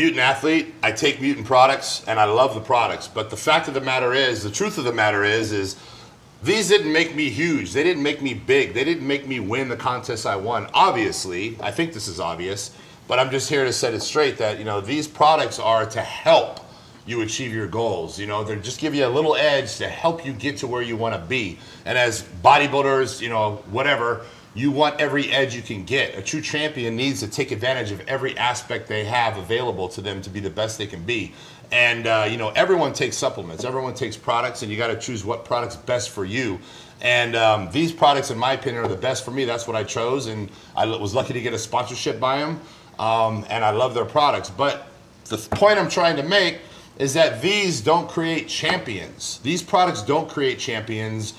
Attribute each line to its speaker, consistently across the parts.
Speaker 1: mutant athlete. I take mutant products, and I love the products. But the fact of the matter is, the truth of the matter is these didn't make me huge. They didn't make me big. They didn't make me win the contest I won. Obviously, I think this is obvious, but I'm just here to set it straight that, you know, these products are to help you achieve your goals. You know, they just give you a little edge to help you get to where you want to be. And as bodybuilders, you know, whatever, you want every edge you can get. A true champion needs to take advantage of every aspect they have available to them to be the best they can be. And, you know, everyone takes supplements. Everyone takes products, and you got to choose what product's best for you. And these products, in my opinion, are the best for me. That's what I chose, and I was lucky to get a sponsorship by them, and I love their products. But the point I'm trying to make is that these don't create champions. These products don't create champions.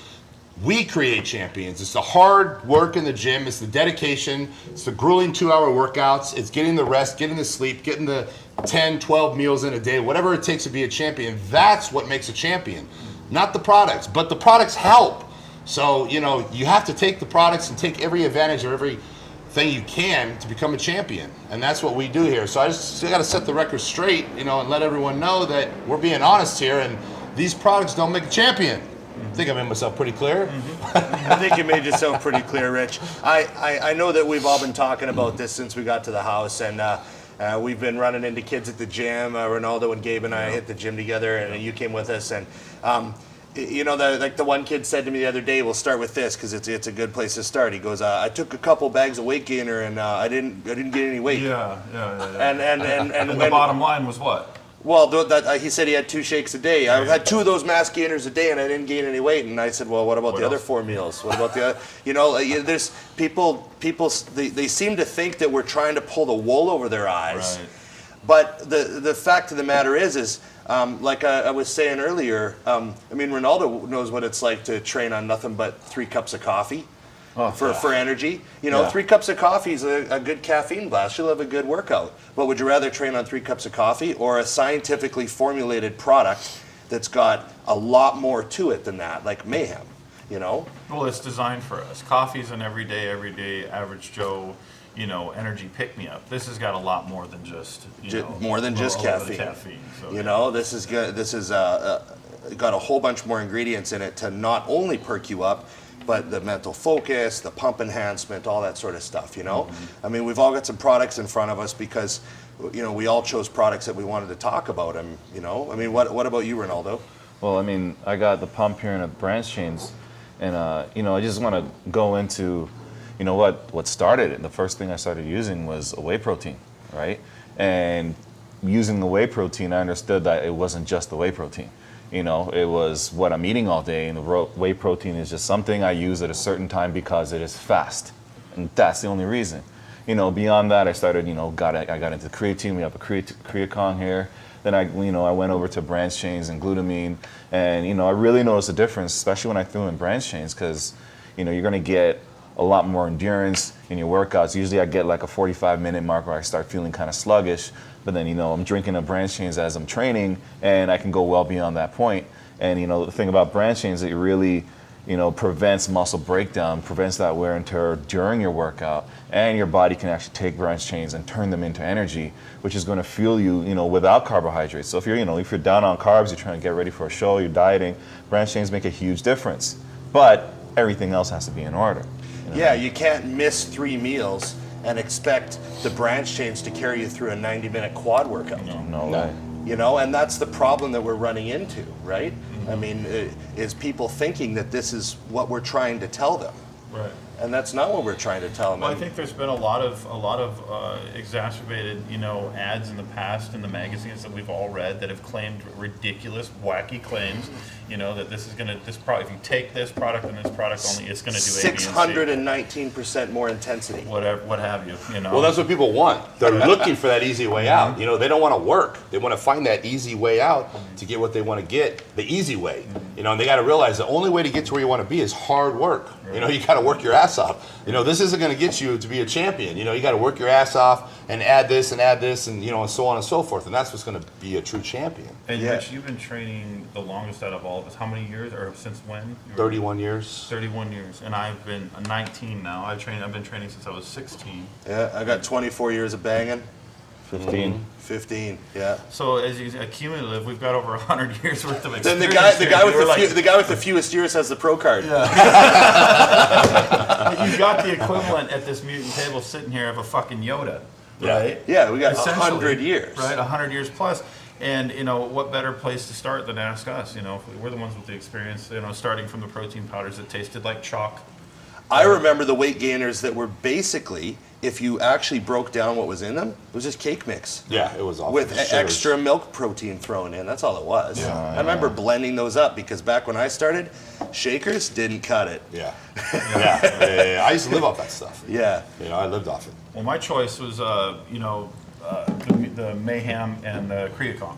Speaker 1: We create champions. It's the hard work in the gym. It's the dedication. It's the grueling 2-hour workouts. It's getting the rest, getting the sleep, getting the 10, 12 meals in a day, whatever it takes to be a champion. That's what makes a champion, not the products. But the products help. So, you know, you have to take the products and take every advantage of everything you can to become a champion. And that's what we do here. So I just got to set the record straight, you know, and let everyone know that we're being honest here, and these products don't make a champion. I think I made myself pretty clear.
Speaker 2: I think you made yourself pretty clear, Rich. I know that we've all been talking about this since we got to the house, and we've been running into kids at the gym. Renaldo and Gabe and I hit the gym together, and you came with us. And you know, like the one kid said to me the other day, we'll start with this because it's a good place to start. He goes, I took a couple bags of weight gainer, and I didn't get any weight.
Speaker 3: Yeah.
Speaker 2: And
Speaker 3: the bottom line was what?
Speaker 2: Well, he said he had 2 shakes a day. I had 2 of those mass gainers a day, and I didn't gain any weight. And I said, well, what about the other 4 meals? What about the other? You know, there's people. They seem to think that we're trying to pull the wool over their eyes.
Speaker 3: Right.
Speaker 2: But the fact of the matter is like I was saying earlier. I mean, Renaldo knows what it's like to train on nothing but 3 cups of coffee. For energy. You know, 3 cups of coffee is a good caffeine blast. You'll have a good workout. But would you rather train on 3 cups of coffee or a scientifically formulated product that's got a lot more to it than that, like Mayhem, you know?
Speaker 3: Well, it's designed for us. Coffee's an everyday, average Joe, you know, energy pick-me-up. This has got a lot more than just,
Speaker 2: more than just caffeine.
Speaker 3: So,
Speaker 2: you know, this is good. This is got a whole bunch more ingredients in it to not only perk you up, but the mental focus, the pump enhancement, all that sort of stuff, you know? Mm-hmm. I mean, we've all got some products in front of us because, you know, we all chose products that we wanted to talk about, and, you know? I mean, what about you, Renaldo?
Speaker 4: Well, I mean, I got the pump here and the branch chains, and, you know, I just want to go into, you know, what started it. The first thing I started using was a whey protein, right? And using the whey protein, I understood that it wasn't just the whey protein. You know, it was what I'm eating all day, and the whey protein is just something I use at a certain time because it is fast, and that's the only reason. You know, beyond that, I started, you know, I got into creatine. We have a creatine here. Then I went over to branch chains and glutamine, and you know, I really noticed a difference, especially when I threw in branch chains, because you know, you're gonna get a lot more endurance in your workouts. Usually, I get like a 45-minute mark where I start feeling kind of sluggish. But then, you know, I'm drinking a branch chains as I'm training, and I can go well beyond that point. And, you know, the thing about branch chains is that it really, you know, prevents muscle breakdown, prevents that wear and tear during your workout, and your body can actually take branch chains and turn them into energy, which is going to fuel you, you know, without carbohydrates. So if you're down on carbs, you're trying to get ready for a show, you're dieting, branch chains make a huge difference. But everything else has to be in order. You know?
Speaker 2: Yeah, you can't miss 3 meals and expect the branch chains to carry you through a 90-minute quad workout.
Speaker 4: No way.
Speaker 2: You know, and that's the problem that we're running into, right? Mm-hmm. I mean, is people thinking that this is what we're trying to tell them.
Speaker 3: Right.
Speaker 2: And that's not what we're trying to tell them.
Speaker 3: Well, I think there's been a lot of exacerbated, you know, ads in the past in the magazines that we've all read that have claimed ridiculous, wacky claims. You know, that this is going to, if you take this product and this product only, it's going to do A, B, and C.
Speaker 2: 619% more intensity.
Speaker 3: Whatever, what have you, you know.
Speaker 1: Well, that's what people want. They're looking for that easy way out. You know, they don't want to work. They want to find that easy way out to get what they want to get, the easy way. You know, and they got to realize the only way to get to where you want to be is hard work. You know, you got to work your ass off. You know, this isn't going to get you to be a champion. You know, you got to work your ass off and add this and, you know, and so on and so forth. And that's what's going to be a true champion.
Speaker 3: And Rich, you've been training the longest out of all of us. How many years, or since when?
Speaker 1: 31 years.
Speaker 3: 31 years. And I've been 19 now. I've been training since I was 16.
Speaker 2: Yeah, I got 24 years of banging.
Speaker 4: 15.
Speaker 2: 15, yeah.
Speaker 3: So as you cumulative, we've got over 100 years worth of
Speaker 2: Then
Speaker 3: experience.
Speaker 2: the guy with
Speaker 3: here.
Speaker 2: the guy with the fewest years has the pro card.
Speaker 3: But you've got the equivalent at this mutant table sitting here of a fucking Yoda, right?
Speaker 2: Yeah, we got
Speaker 3: Essentially,
Speaker 2: 100 years.
Speaker 3: right? 100 years plus. And what better place to start than ask us? We're the ones with the experience. Starting from the protein powders that tasted like chalk.
Speaker 2: I remember the weight gainers that were basically, if you actually broke down what was in them, it was just cake mix.
Speaker 1: Yeah, it was awful.
Speaker 2: With
Speaker 1: Sugars.
Speaker 2: extra milk protein thrown in. That's all it was.
Speaker 1: Yeah.
Speaker 2: I remember blending those up because back when I started, shakers didn't cut it.
Speaker 1: Yeah. Yeah. I used to live off that stuff.
Speaker 2: Yeah.
Speaker 1: I lived off it.
Speaker 3: Well, my choice was, the Mayhem and the Creacon.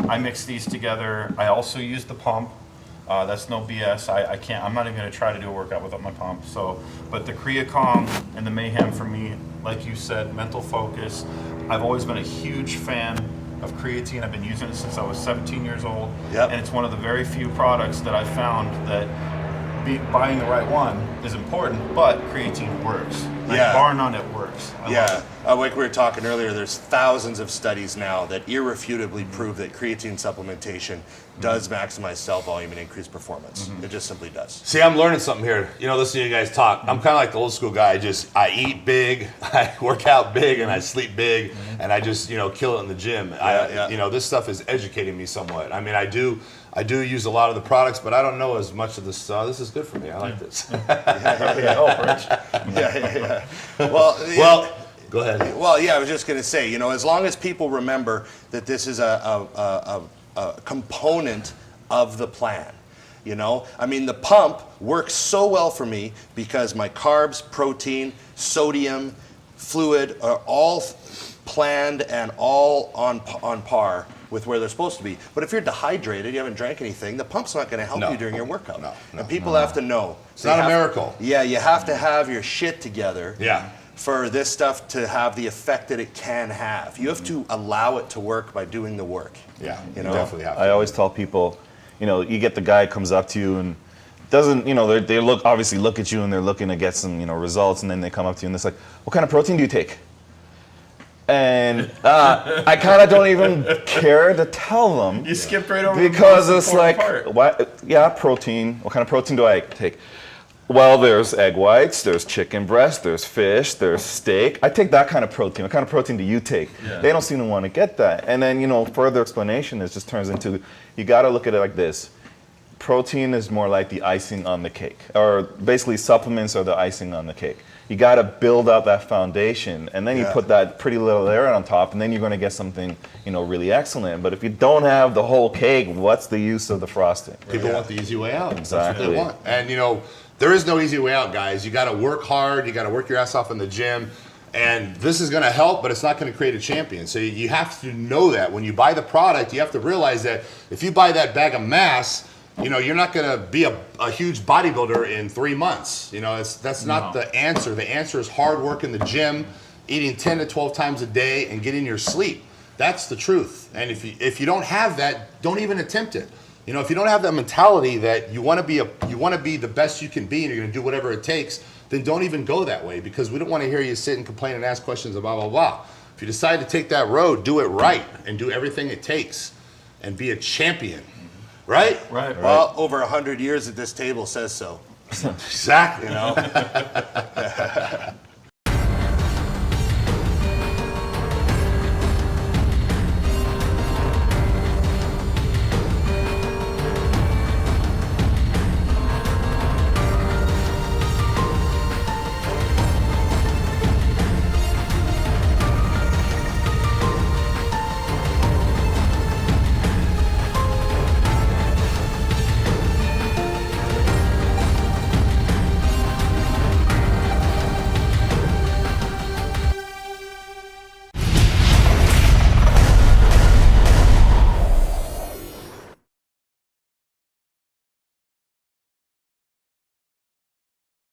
Speaker 3: I mixed these together. I also used the pump. That's no BS. I can't. I'm not even going to try to do a workout without my pump. But the Creacon and the Mayhem for me, like you said, mental focus. I've always been a huge fan of creatine. I've been using it since I was 17 years old.
Speaker 2: Yep.
Speaker 3: And it's one of the very few products that I found that buying the right one is important, but creatine works. Bar none, it works. I love it.
Speaker 2: Like we were talking earlier, there's thousands of studies now that irrefutably prove that creatine supplementation does maximize cell volume and increase performance. It just simply does.
Speaker 1: See, I'm learning something here. Listening to you guys talk, I'm kind of like the old school guy. I eat big, I work out big, and I sleep big, and I just, kill it in the gym. This stuff is educating me somewhat. I mean, I do use a lot of the products, but I don't know as much of this. This is good for me. I like this.
Speaker 2: Well,
Speaker 1: go ahead.
Speaker 2: Well, I was just going to say, as long as people remember that this is a component of the plan. I mean, the pump works so well for me because my carbs, protein, sodium, fluid are all planned and all on par with where they're supposed to be. But if you're dehydrated, you haven't drank anything, the pump's not going to help you during your workout. And people have to know.
Speaker 1: It's not a miracle.
Speaker 2: Yeah, you have to have your shit together.
Speaker 1: Yeah.
Speaker 2: For this stuff to have the effect that it can have. You have to allow it to work by doing the work.
Speaker 1: Yeah, you definitely have to.
Speaker 4: I always tell people, you get the guy comes up to you and doesn't, they obviously look at you and they're looking to get some, results, and then they come up to you and it's like, what kind of protein do you take? And I kind of don't even care to tell them.
Speaker 3: You skipped right over
Speaker 4: because
Speaker 3: the
Speaker 4: it's like, protein. What kind of protein do I take? Well, there's egg whites, there's chicken breast, there's fish, there's steak. I take that kind of protein. What kind of protein do you take? Yeah. They don't seem to want to get that. And then, further explanation just turns into, you got to look at it like this. Protein is more like the icing on the cake, or basically supplements are the icing on the cake. You got to build up that foundation, and then you put that pretty little layer on top, and then you're going to get something, really excellent. But if you don't have the whole cake, what's the use of the frosting?
Speaker 1: People want the easy way out.
Speaker 4: Exactly.
Speaker 1: That's what they want. And, there is no easy way out, guys. You got to work hard. You got to work your ass off in the gym. And this is going to help, but it's not going to create a champion. So you have to know that. When you buy the product, you have to realize that if you buy that bag of mass, you're not going to be a huge bodybuilder in 3 months. That's not the answer. The answer is hard work in the gym, eating 10 to 12 times a day, and getting your sleep. That's the truth. And if you don't have that, don't even attempt it. If you don't have that mentality that you want to be the best you can be and you're going to do whatever it takes, then don't even go that way, because we don't want to hear you sit and complain and ask questions and blah, blah, blah. If you decide to take that road, do it right and do everything it takes and be a champion. Right?
Speaker 3: Right.
Speaker 2: Well, over 100 years at this table says so.
Speaker 1: Exactly.